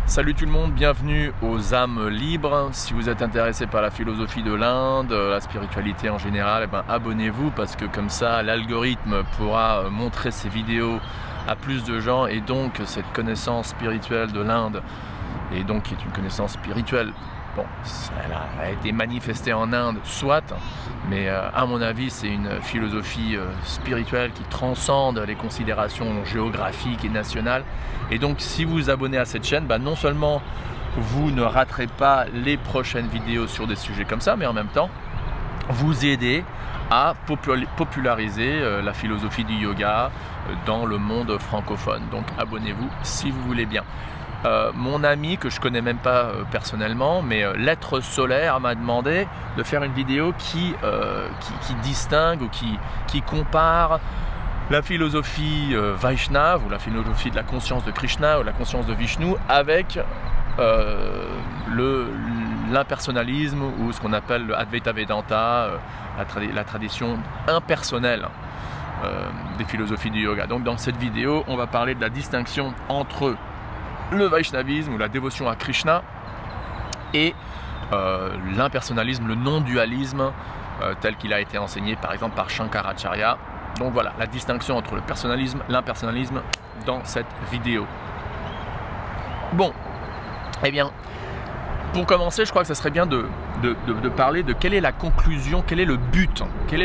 Salut tout le monde, bienvenue aux âmes libres. Si vous êtes intéressé par la philosophie de l'Inde, la spiritualité en général, abonnez-vous parce que comme ça l'algorithme pourra montrer ces vidéos à plus de gens et donc cette connaissance spirituelle de l'Inde, et donc qui est une connaissance spirituelle, bon, elle a été manifestée en Inde, soit, mais à mon avis c'est une philosophie spirituelle qui transcende les considérations géographiques et nationales. Et donc si vous vous abonnez à cette chaîne, non seulement vous ne raterez pas les prochaines vidéos sur des sujets comme ça, mais en même temps vous aidez à populariser la philosophie du yoga dans le monde francophone. Donc abonnez-vous si vous voulez bien. Mon ami que je connais même pas personnellement, mais l'être solaire, m'a demandé de faire une vidéo qui distingue ou qui compare la philosophie Vaishnava ou la philosophie de la conscience de Krishna ou la conscience de Vishnu avec l'impersonnalisme ou ce qu'on appelle le Advaita Vedanta, la tradition impersonnelle des philosophies du yoga. Donc dans cette vidéo, on va parler de la distinction entre le Vaishnavisme ou la dévotion à Krishna et l'impersonnalisme, le non-dualisme tel qu'il a été enseigné par exemple par Shankaracharya. Donc voilà, la distinction entre le personnalisme et l'impersonnalisme dans cette vidéo. Bon, eh bien, pour commencer, je crois que ça serait bien de parler de quelle est la conclusion, quel est le but, quel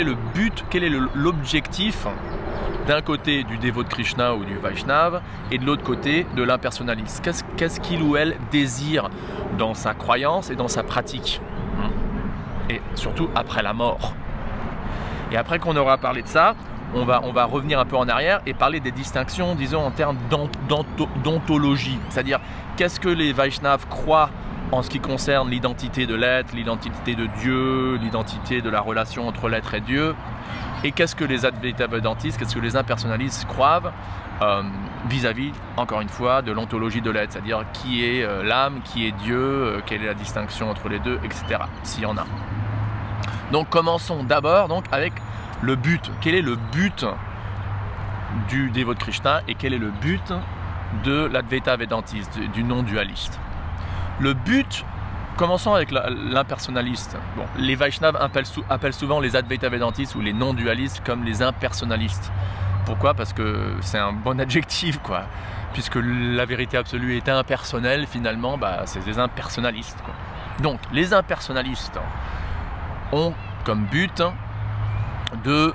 est l'objectif d'un côté du dévot de Krishna ou du Vaishnava et de l'autre côté de l'impersonnaliste. Qu'est-ce qu'il ou elle désire dans sa croyance et dans sa pratique, et surtout après la mort. Et après qu'on aura parlé de ça, on va revenir un peu en arrière et parler des distinctions, disons en termes d'ontologie, c'est-à-dire qu'est-ce que les Vaishnavas croient en ce qui concerne l'identité de l'être, l'identité de Dieu, l'identité de la relation entre l'être et Dieu, et qu'est-ce que les Advaita Vedantistes, qu'est-ce que les impersonnalistes croient vis-à-vis, encore une fois, de l'ontologie de l'être, c'est-à-dire qui est l'âme, qui est Dieu, quelle est la distinction entre les deux, etc., s'il y en a. Donc commençons d'abord avec le but. Quel est le but du dévot de Krishna et quel est le but de l'Advaita Vedantiste, du non-dualiste? Le but, commençons avec l'impersonnaliste. Bon, les Vaishnavas appellent souvent les Advaita Vedantistes ou les non-dualistes comme les impersonnalistes. Pourquoi? Parce que c'est un bon adjectif, quoi. Puisque la vérité absolue est impersonnelle, finalement, c'est des impersonnalistes, quoi. Donc, les impersonnalistes ont comme but de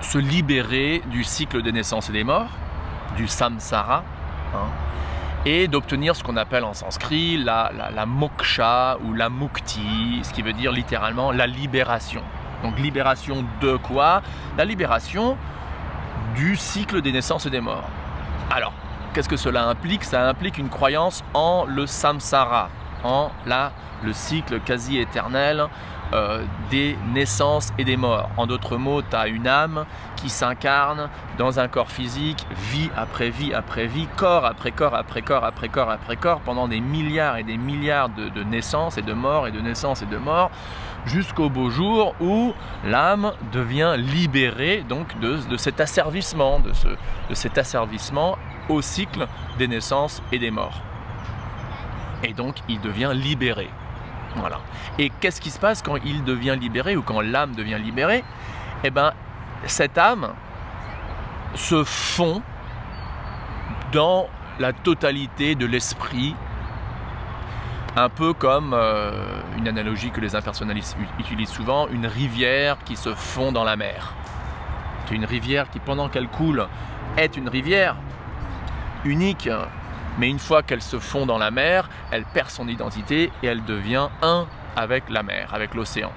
se libérer du cycle des naissances et des morts, du samsara, et d'obtenir ce qu'on appelle en sanskrit la moksha ou la mukti, ce qui veut dire littéralement la libération. Donc libération de quoi? La libération du cycle des naissances et des morts. Alors, qu'est-ce que cela implique? Ça implique une croyance en le samsara, en le cycle quasi éternel des naissances et des morts. En d'autres mots, tu as une âme qui s'incarne dans un corps physique, vie après vie après vie, corps après corps après corps après corps après corps, pendant des milliards et des milliards de naissances et de morts et de naissances et de morts, jusqu'au beau jour où l'âme devient libérée donc de cet asservissement, de cet asservissement au cycle des naissances et des morts. Et donc il devient libéré. Voilà. Et qu'est-ce qui se passe quand il devient libéré ou quand l'âme devient libérée? Eh bien, cette âme se fond dans la totalité de l'esprit, un peu comme une analogie que les impersonnalistes utilisent souvent, une rivière qui se fond dans la mer. C'est une rivière qui, pendant qu'elle coule, est une rivière unique, mais une fois qu'elle se fond dans la mer, elle perd son identité et elle devient un avec la mer, avec l'océan.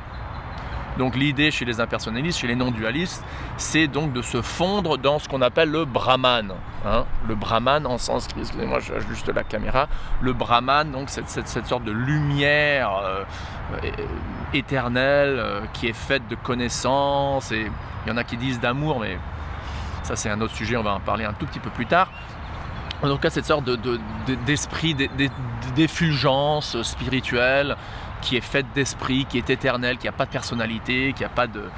Donc l'idée chez les impersonnalistes, chez les non-dualistes, c'est donc de se fondre dans ce qu'on appelle le Brahman. Le Brahman en sanskrit, excusez-moi, j'ajuste la caméra. Le Brahman, donc cette sorte de lumière éternelle qui est faite de connaissances, et il y en a qui disent d'amour, mais ça c'est un autre sujet, on va en parler un tout petit peu plus tard. En tout cas, cette sorte d'esprit, d'effulgence spirituelle qui est faite d'esprit, qui est éternelle, qui n'a pas de personnalité, qui n'a pas de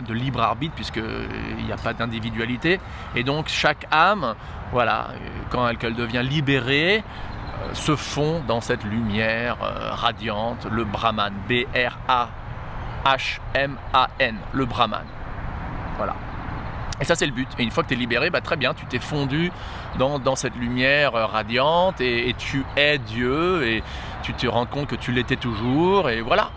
de libre arbitre, puisqu'il n'y a pas d'individualité. Et donc chaque âme, voilà, quand elle devient libérée, se fond dans cette lumière radiante, le Brahman, B-R-A-H-M-A-N, le Brahman. Voilà. Et ça c'est le but. Et une fois que tu es libéré, bah, très bien, tu t'es fondu dans cette lumière radiante et tu es Dieu et tu te rends compte que tu l'étais toujours et voilà.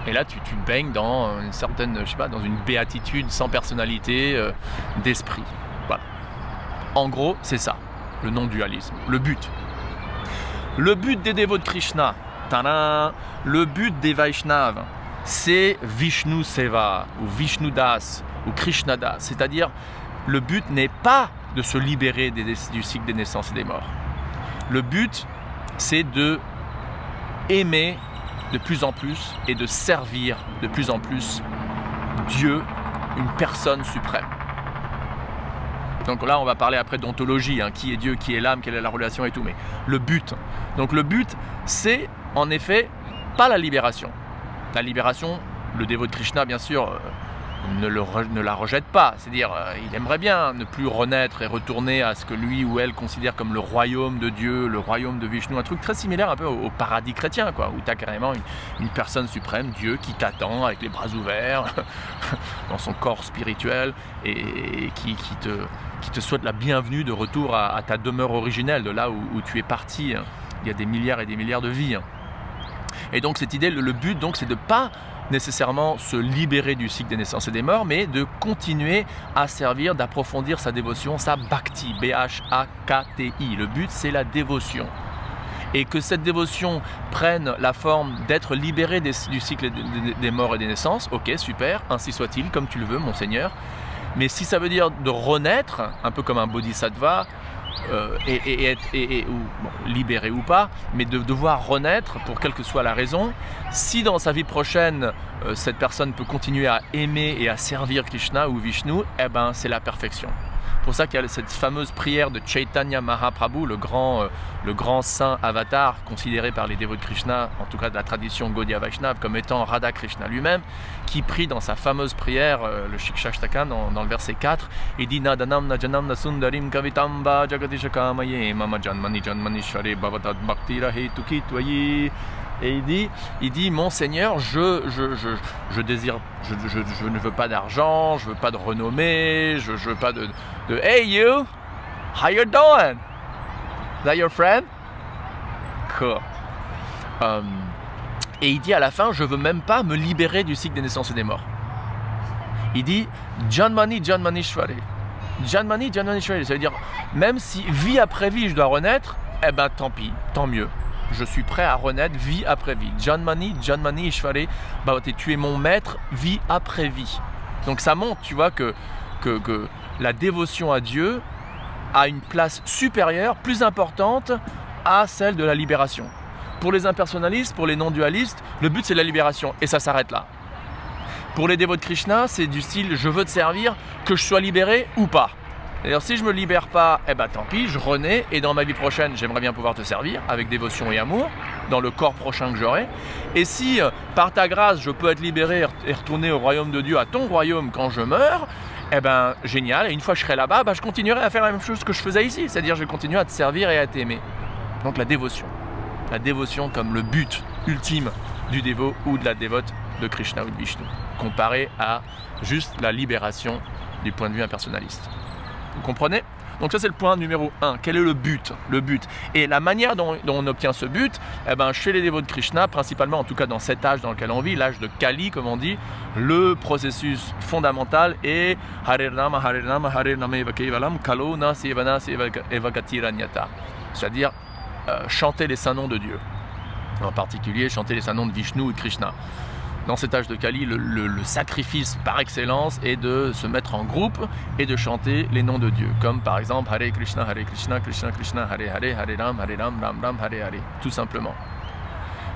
Et là tu baignes dans une certaine, je sais pas, dans une béatitude sans personnalité d'esprit. Voilà. En gros, c'est ça, le non-dualisme, le but. Le but des dévots de Krishna, tadam, le but des Vaishnavas, c'est Vishnu Seva ou Vishnu Das ou Krishna Das, c'est-à-dire le but n'est pas de se libérer du cycle des naissances et des morts. Le but, c'est de aimer de plus en plus et de servir de plus en plus Dieu, une personne suprême. Donc là, on va parler après d'ontologie, hein, qui est Dieu, qui est l'âme, quelle est la relation et tout, mais le but. Donc le but, c'est en effet pas la libération. La libération, le dévot de Krishna, bien sûr, ne la rejette pas. C'est-à-dire, il aimerait bien ne plus renaître et retourner à ce que lui ou elle considère comme le royaume de Dieu, le royaume de Vishnu, un truc très similaire un peu au paradis chrétien, quoi, où tu as carrément une personne suprême, Dieu, qui t'attend avec les bras ouverts, dans son corps spirituel, et qui te souhaite la bienvenue de retour à ta demeure originelle, de là où tu es parti, hein, il y a des milliards et des milliards de vies. Hein. Et donc cette idée, le but, donc, c'est de ne pas nécessairement se libérer du cycle des naissances et des morts, mais de continuer à servir, d'approfondir sa dévotion, sa bhakti, B-H-A-K-T-I. Le but, c'est la dévotion. Et que cette dévotion prenne la forme d'être libéré du cycle des morts et des naissances, ok, super, ainsi soit-il, comme tu le veux, mon Seigneur. Mais si ça veut dire de renaître, un peu comme un bodhisattva, libéré ou pas, mais de devoir renaître pour quelle que soit la raison, si dans sa vie prochaine, cette personne peut continuer à aimer et à servir Krishna ou Vishnu, eh ben c'est la perfection. C'est pour ça qu'il y a cette fameuse prière de Chaitanya Mahaprabhu, le grand saint avatar considéré par les dévots de Krishna, en tout cas de la tradition Gaudiya Vaishnava, comme étant Radha Krishna lui-même, qui prie dans sa fameuse prière, le Shikshashtaka, dans le verset 4, il dit Nadanam Najanam Nasundarim Kavitamba Jagatisha Kamaye Mama Janmani Janmanishware Bhavatat Bhaktira Hetu Kitvayi. Et il dit, mon Seigneur, je ne veux pas d'argent, je veux pas de renommée, je veux pas de Hey you, how you doing? Is that your friend? Cool. Et il dit à la fin, je veux même pas me libérer du cycle des naissances et des morts. Il dit Janmani Janmanishware. Janmani Janmanishware, ça veut dire même si vie après vie je dois renaître, eh ben tant pis, tant mieux. Je suis prêt à renaître vie après vie. Janmani, Janmani, Ishvare, Bhavate, tu es mon maître vie après vie. Donc ça montre, tu vois, que la dévotion à Dieu a une place supérieure, plus importante à celle de la libération. Pour les impersonnalistes, pour les non-dualistes, le but c'est la libération et ça s'arrête là. Pour les dévots de Krishna, c'est du style je veux te servir, que je sois libéré ou pas. D'ailleurs, si je ne me libère pas, eh ben tant pis, je renais et dans ma vie prochaine, j'aimerais bien pouvoir te servir avec dévotion et amour, dans le corps prochain que j'aurai. Et si, par ta grâce, je peux être libéré et retourner au royaume de Dieu, à ton royaume quand je meurs, eh ben génial, et une fois que je serai là-bas, ben, je continuerai à faire la même chose que je faisais ici, c'est-à-dire je vais continuer à te servir et à t'aimer. Donc la dévotion comme le but ultime du dévot ou de la dévote de Krishna ou de Vishnu, comparé à juste la libération du point de vue impersonnaliste. Vous comprenez? Donc ça c'est le point numéro 1. Quel est le but? Le but. Et la manière dont on obtient ce but, eh ben, chez les dévots de Krishna, principalement en tout cas dans cet âge dans lequel on vit, l'âge de Kali comme on dit, le processus fondamental est Hare Rama Eva Kevalam Kalo Na Sevana Evagatiranyata. C'est-à-dire chanter les saints noms de Dieu. En particulier chanter les saints noms de Vishnu ou de Krishna. Dans cet âge de Kali, le sacrifice par excellence est de se mettre en groupe et de chanter les noms de Dieu. Comme par exemple Hare Krishna, Krishna Krishna, Hare Hare, Ram, Ram, Hare Hare. Tout simplement.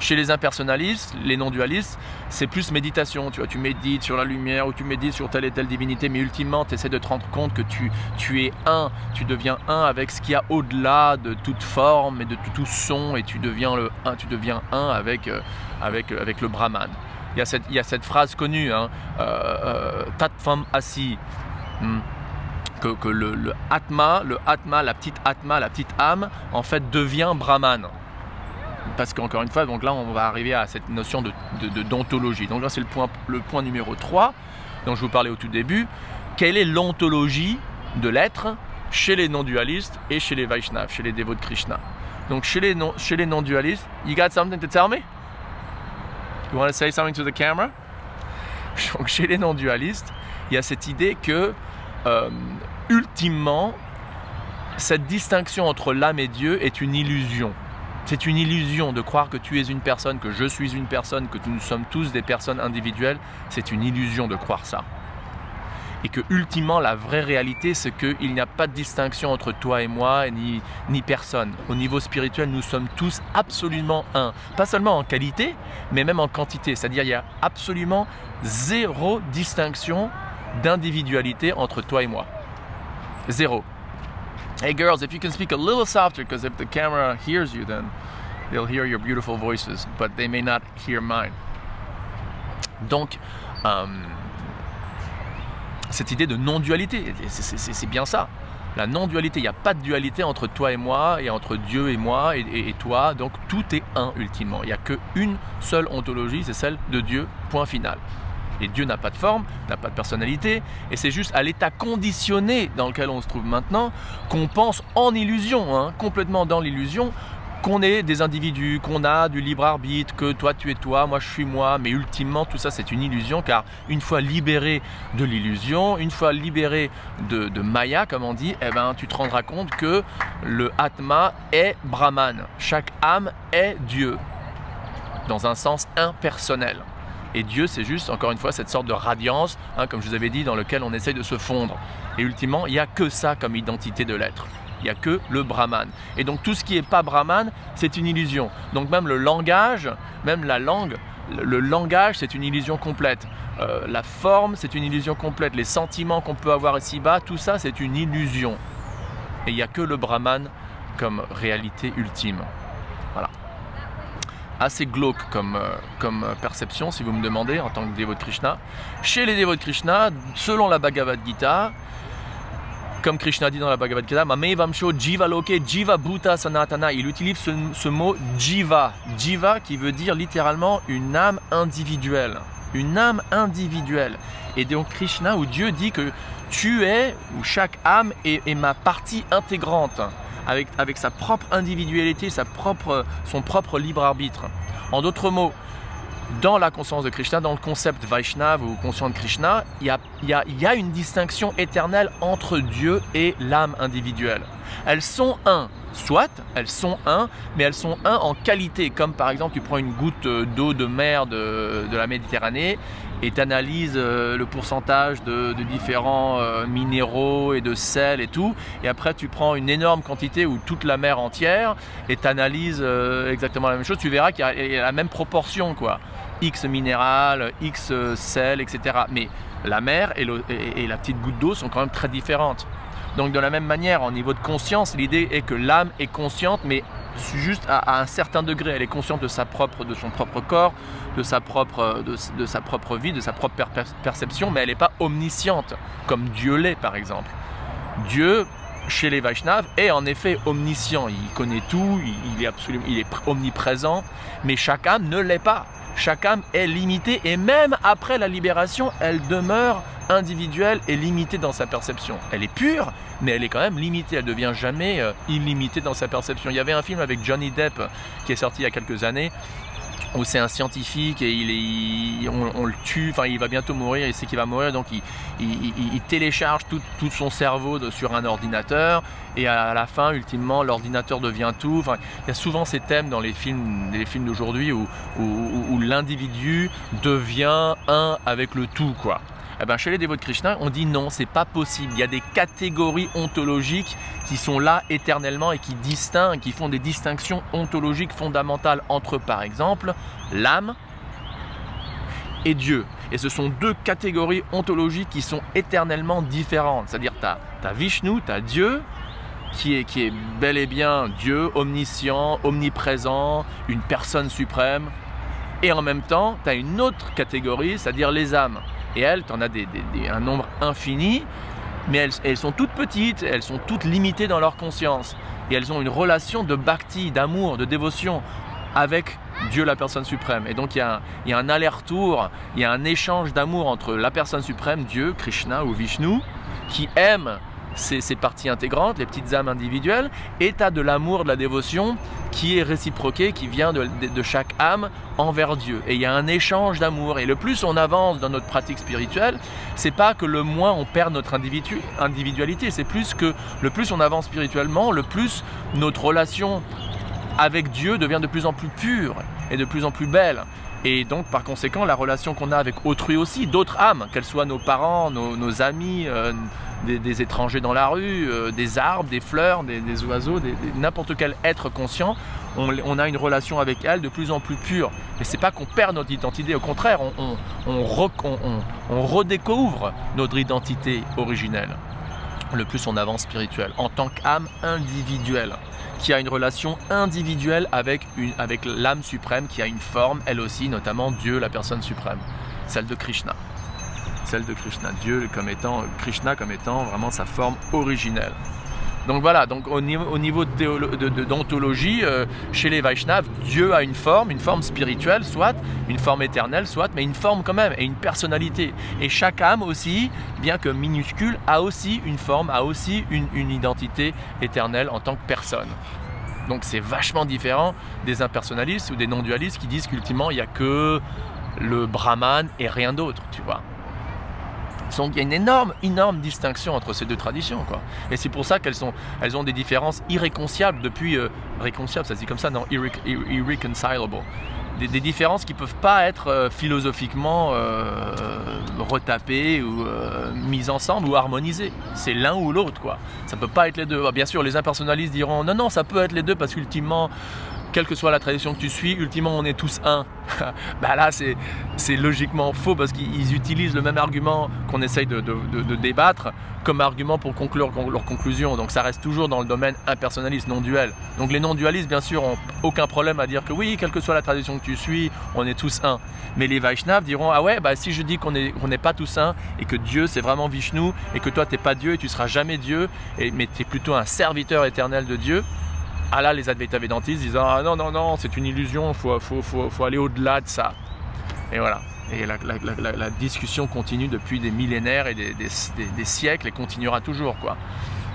Chez les impersonnalistes, les non-dualistes, c'est plus méditation. Tu vois, tu médites sur la lumière ou tu médites sur telle et telle divinité, mais ultimement, tu essaies de te rendre compte que tu es un. Tu deviens un avec ce qu'il y a au-delà de toute forme et de tout son et tu deviens un avec le Brahman. Il y a cette phrase connue, hein, Tatvam Asi, que le Atma, la petite âme, en fait devient Brahman. Parce qu'encore une fois, donc là on va arriver à cette notion d'ontologie. Donc là c'est le point numéro 3 dont je vous parlais au tout début. Quelle est l'ontologie de l'être chez les non-dualistes et chez les Vaishnavas, chez les dévots de Krishna? Donc chez les non-dualistes, you got something to tell me? You want to say something to the camera? Donc chez les non-dualistes, il y a cette idée que ultimement, cette distinction entre l'âme et Dieu est une illusion. C'est une illusion de croire que tu es une personne, que je suis une personne, que nous sommes tous des personnes individuelles. C'est une illusion de croire ça. Et que ultimement, la vraie réalité, c'est qu'il n'y a pas de distinction entre toi et moi, ni personne. Au niveau spirituel, nous sommes tous absolument un. Pas seulement en qualité, mais même en quantité. C'est-à-dire, il y a absolument zéro distinction d'individualité entre toi et moi. Zéro. Hey girls, if you can speak a little softer, because if the camera hears you, then they'll hear your beautiful voices, but they may not hear mine. Donc, cette idée de non-dualité, c'est bien ça. La non-dualité, il n'y a pas de dualité entre toi et moi, et entre Dieu et moi, et toi, donc tout est un ultimement. Il n'y a qu'une seule ontologie, c'est celle de Dieu, point final. Et Dieu n'a pas de forme, n'a pas de personnalité, et c'est juste à l'état conditionné dans lequel on se trouve maintenant qu'on pense en illusion, hein, complètement dans l'illusion, qu'on est des individus, qu'on a du libre arbitre, que toi tu es toi, moi je suis moi, mais ultimement tout ça c'est une illusion, car une fois libéré de l'illusion, une fois libéré de Maya comme on dit, eh ben, tu te rendras compte que le Atma est Brahman, chaque âme est Dieu, dans un sens impersonnel. Et Dieu, c'est juste, encore une fois, cette sorte de radiance, hein, comme je vous avais dit, dans lequel on essaye de se fondre. Et ultimement, il n'y a que ça comme identité de l'être. Il n'y a que le Brahman. Et donc tout ce qui n'est pas Brahman, c'est une illusion. Donc même le langage, même la langue, le langage, c'est une illusion complète. La forme, c'est une illusion complète. Les sentiments qu'on peut avoir ici-bas, tout ça, c'est une illusion. Et il n'y a que le Brahman comme réalité ultime. Voilà. Assez glauque comme perception, si vous me demandez, en tant que dévot de Krishna. Chez les dévots de Krishna, selon la Bhagavad Gita, comme Krishna dit dans la Bhagavad Gita, Mamevamsho Jiva Loke Jiva Bhuta Sanatana, il utilise ce mot Jiva. Jiva qui veut dire littéralement une âme individuelle. Une âme individuelle. Et donc Krishna ou Dieu dit que tu es, ou chaque âme est ma partie intégrante. Avec sa propre individualité, son propre libre arbitre. En d'autres mots, dans la conscience de Krishna, dans le concept Vaishnava ou conscient de Krishna, il y a une distinction éternelle entre Dieu et l'âme individuelle. Elles sont un, soit elles sont un, mais elles sont un en qualité. Comme par exemple, tu prends une goutte d'eau de mer de la Méditerranée et tu analyses le pourcentage de différents minéraux et de sel et tout, et après tu prends une énorme quantité ou toute la mer entière et tu analyses exactement la même chose, tu verras qu'il y a la même proportion, quoi. X minéral, X sel, etc. Mais la mer et la petite goutte d'eau sont quand même très différentes. Donc de la même manière, au niveau de conscience, l'idée est que l'âme est consciente, mais juste à un certain degré. Elle est consciente de son propre corps, de sa propre vie, de sa propre perception, mais elle n'est pas omnisciente, comme Dieu l'est par exemple. Dieu, chez les Vaishnavas, est en effet omniscient. Il connaît tout, il est omniprésent, mais chaque âme ne l'est pas. Chaque âme est limitée, et même après la libération, elle demeure individuelle et limitée dans sa perception. Elle est pure, mais elle est quand même limitée. Elle ne devient jamais illimitée dans sa perception. Il y avait un film avec Johnny Depp qui est sorti il y a quelques années, où c'est un scientifique et on le tue, enfin il va bientôt mourir, il sait qu'il va mourir, donc il télécharge tout son cerveau sur un ordinateur, et à la fin, ultimement, l'ordinateur devient tout. Enfin, il y a souvent ces thèmes dans les films d'aujourd'hui où l'individu devient un avec le tout, quoi. Eh ben, chez les dévots de Krishna, on dit non, c'est pas possible. Il y a des catégories ontologiques qui sont là éternellement et qui distinguent, qui font des distinctions ontologiques fondamentales entre, par exemple, l'âme et Dieu. Et ce sont deux catégories ontologiques qui sont éternellement différentes. C'est-à-dire, tu as Vishnu, tu as Dieu, qui est bel et bien Dieu, omniscient, omniprésent, une personne suprême. Et en même temps, tu as une autre catégorie, c'est-à-dire les âmes. Et elles, tu en as un nombre infini, mais elles sont toutes petites, elles sont toutes limitées dans leur conscience. Et elles ont une relation de bhakti, d'amour, de dévotion avec Dieu, la personne suprême. Et donc il y a un aller-retour, il y a un échange d'amour entre la personne suprême, Dieu, Krishna ou Vishnu, qui aime ces parties intégrantes, les petites âmes individuelles, et tu as de l'amour, de la dévotion qui est réciproqué, qui vient de chaque âme envers Dieu. Et il y a un échange d'amour. Et le plus on avance dans notre pratique spirituelle, c'est pas que le moins on perd notre individualité, c'est plus que le plus on avance spirituellement, le plus notre relation avec Dieu devient de plus en plus pure et de plus en plus belle. Et donc par conséquent la relation qu'on a avec autrui aussi, d'autres âmes, qu'elles soient nos parents, nos amis, des étrangers dans la rue, des arbres, des fleurs, des oiseaux, n'importe quel être conscient, on a une relation avec elles de plus en plus pure. Et c'est pas qu'on perd notre identité, au contraire, on redécouvre notre identité originelle. Le plus on avance spirituel, en tant qu'âme individuelle, qui a une relation individuelle avec l'âme suprême, qui a une forme, elle aussi, notamment Dieu, la personne suprême, celle de Krishna. Celle de Krishna, Dieu comme étant, Krishna comme étant vraiment sa forme originelle. Donc voilà, donc au niveau d'ontologie, chez les Vaishnavas, Dieu a une forme spirituelle, soit, une forme éternelle, soit, mais une forme quand même, et une personnalité. Et chaque âme aussi, bien que minuscule, a aussi une forme, a aussi une identité éternelle en tant que personne. Donc c'est vachement différent des impersonnalistes ou des non-dualistes qui disent qu'ultimement, il n'y a que le Brahman et rien d'autre, tu vois. Donc il y a une énorme distinction entre ces deux traditions, quoi. Et c'est pour ça elles ont des différences irréconciliables depuis... réconciliables, ça se dit comme ça, non, irreconcilable. Des différences qui ne peuvent pas être philosophiquement retapées ou mises ensemble ou harmonisées. C'est l'un ou l'autre, quoi. Ça ne peut pas être les deux. Bien sûr, les impersonnalistes diront non, ça peut être les deux parce qu'ultimement, quelle que soit la tradition que tu suis, ultimement on est tous un. Bah là c'est logiquement faux parce qu'ils utilisent le même argument qu'on essaye de débattre comme argument pour conclure leur conclusion. Donc ça reste toujours dans le domaine impersonnaliste, non duel. Donc les non dualistes bien sûr n'ont aucun problème à dire que oui, quelle que soit la tradition que tu suis, on est tous un. Mais les Vaishnavas diront ah ouais, bah si je dis qu'on n'est pas tous un et que Dieu c'est vraiment Vishnu et que toi t'es pas Dieu et tu seras jamais Dieu, mais tu es plutôt un serviteur éternel de Dieu. Ah là, les Advaita Védantistes disent ah non, c'est une illusion, faut aller au-delà de ça. Et voilà. Et la discussion continue depuis des millénaires et des siècles et continuera toujours, quoi.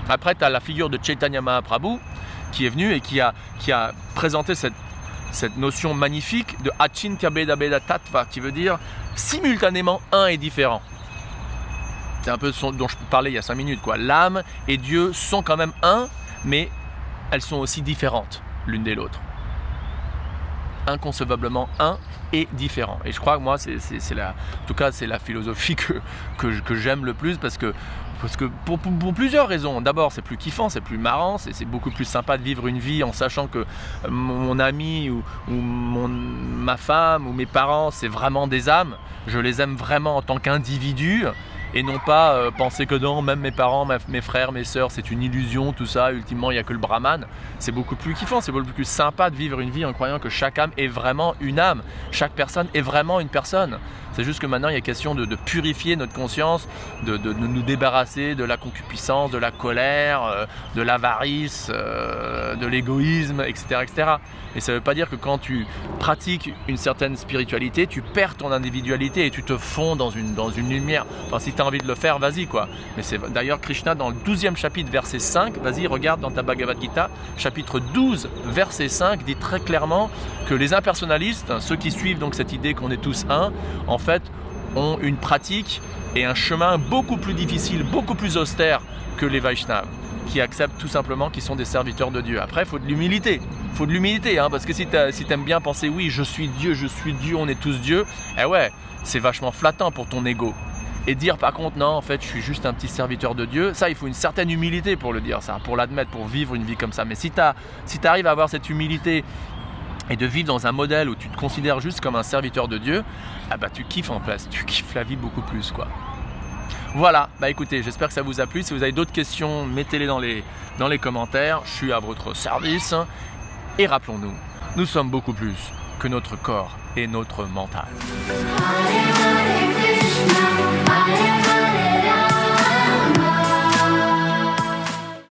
Après, tu as la figure de Chaitanya Mahaprabhu qui est venu et qui a présenté cette notion magnifique de Achintya Bheda Bheda Tattva, qui veut dire simultanément un et différent. C'est un peu ce dont je parlais il y a 5 minutes, quoi. L'âme et Dieu sont quand même un, mais elles sont aussi différentes l'une des l'autre. Inconcevablement un et différent. Et je crois que moi, en tout cas, c'est la philosophie que j'aime le plus parce que pour plusieurs raisons. D'abord, c'est plus kiffant, c'est plus marrant, c'est beaucoup plus sympa de vivre une vie en sachant que mon ami ou ma femme ou mes parents, c'est vraiment des âmes. Je les aime vraiment en tant qu'individus. Et non pas penser que non, même mes parents, mes frères, mes sœurs, c'est une illusion, tout ça, ultimement il n'y a que le Brahman. C'est beaucoup plus kiffant, c'est beaucoup plus sympa de vivre une vie en croyant que chaque âme est vraiment une âme, chaque personne est vraiment une personne. C'est juste que maintenant il y a question de purifier notre conscience, de nous débarrasser de la concupiscence, de la colère, de l'avarice, de l'égoïsme, etc., etc. Et ça ne veut pas dire que quand tu pratiques une certaine spiritualité, tu perds ton individualité et tu te fonds dans une lumière. Enfin, si tu as envie de le faire, vas-y, quoi. Mais c'est d'ailleurs Krishna dans le 12e chapitre, verset 5, vas-y, regarde dans ta Bhagavad Gita, chapitre 12, verset 5, dit très clairement que les impersonnalistes, ceux qui suivent donc cette idée qu'on est tous un, en fait, ont une pratique et un chemin beaucoup plus difficile, beaucoup plus austère que les Vaishnavas, qui acceptent tout simplement qu'ils sont des serviteurs de Dieu. Après, il faut de l'humilité. Il faut de l'humilité, hein, parce que si tu aimes bien penser, oui, je suis Dieu, on est tous Dieu, eh ouais, c'est vachement flattant pour ton ego. Et dire par contre, non, en fait, je suis juste un petit serviteur de Dieu, ça, il faut une certaine humilité pour le dire, ça, pour l'admettre, pour vivre une vie comme ça. Mais si tu arrives à avoir cette humilité et de vivre dans un modèle où tu te considères juste comme un serviteur de Dieu, ah bah, tu kiffes en place, tu kiffes la vie beaucoup plus, quoi. Voilà, bah écoutez, j'espère que ça vous a plu. Si vous avez d'autres questions, mettez-les dans les commentaires. Je suis à votre service. Et rappelons-nous, nous sommes beaucoup plus que notre corps et notre mental.